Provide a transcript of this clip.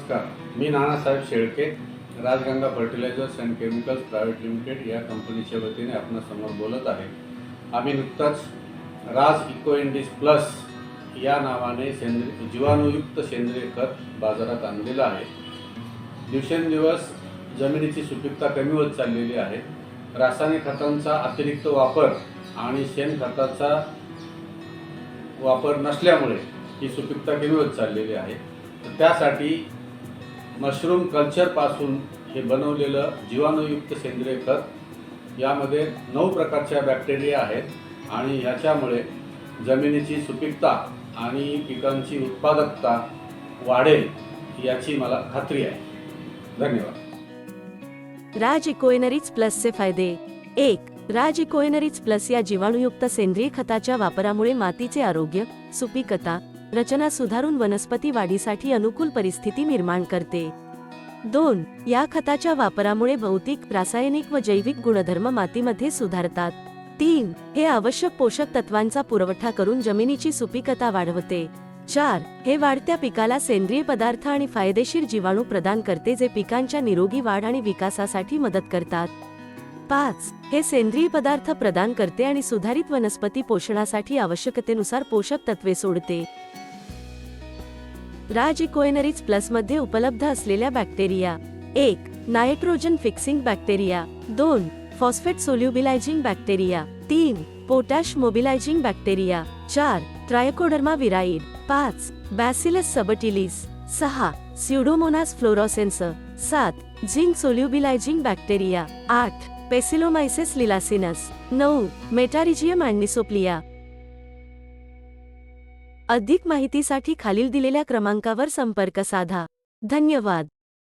नमस्कार, मी Nanasaheb Shelke, Rajganga fertilisers and chemicals private limited या कंपनीच्या वतीने आपणासमोर बोलत आहे। आम्ही नुकताच राज इको इंडिस प्लस या नावाने जीवाणुयुक्त सेंद्रिय खत बाजारात आणलेलं आहे। दिवसेंदिवस जमिनीची सुपीकता कमी होत चाललेली आहे। रासायनिक खतांचा अतिरिक्त वापर आणि शेणखताचा वापर नसल्यामुळे ही सुपीकता कमी होत चाललेली आहे। तर त्यासाठी मशरूम कल्चरपासून हे बनवलेलं जीवाणुयुक्त सेंद्रिय खत यामध्ये 9 प्रकारच्या बॅक्टेरिया आहेत आणि याच्यामुळे जमिनीची सुपीकता आणि पिकांची उत्पादकता वाढेल याची मला खात्री आहे। धन्यवाद। राज इकोएनरिच प्लसचे फायदे। 1. राज इकोएनरिच प्लस या जीवाणुयुक्त सेंद्रिय खताच्या वापरामुळे मातीचे आरोग्य, सुपीकता, रचना सुधारून वनस्पती वाढीसाठी अनुकूल परिस्थिती निर्माण करते। 2. या खताच्या वापरामुळे भौतिक, रासायनिक व जैविक गुणधर्म मातीमध्ये सुधारतात। 3. हे आवश्यक पोषक तत्वांचा पुरवठा करून जमिनीची सुपीकता वाढवते। 4. हे वाढत्या पिकाला सेंद्रिय पदार्थ आणि फायदेशीर जीवाणू प्रदान करते जे पिकांच्या निरोगी वाढ आणि विकासासाठी मदत करतात। 5. हे सेंद्रिय पदार्थ प्रदान करते आणि सुधारित वनस्पती पोषणासाठी आवश्यकतेनुसार पोषक तत्वे सोडते। राज इकोएनरिच प्लस मध्ये उपलब्ध असलेल्या bacteria. 1. Nitrogen fixing bacteria. 2. Phosphate solubilising bacteria. 3. Potash mobilising bacteria. 4. Trichoderma viride. 5. Bacillus subtilis. 6. Pseudomonas fluorescens. 7. Zinc solubilising bacteria. 8. Paecilomyces lilacinus. 9. Metarhizium anisopliae. अधिक माहितीसाठी खालील दिलेल्या क्रमांकावर संपर्क साधा। धन्यवाद।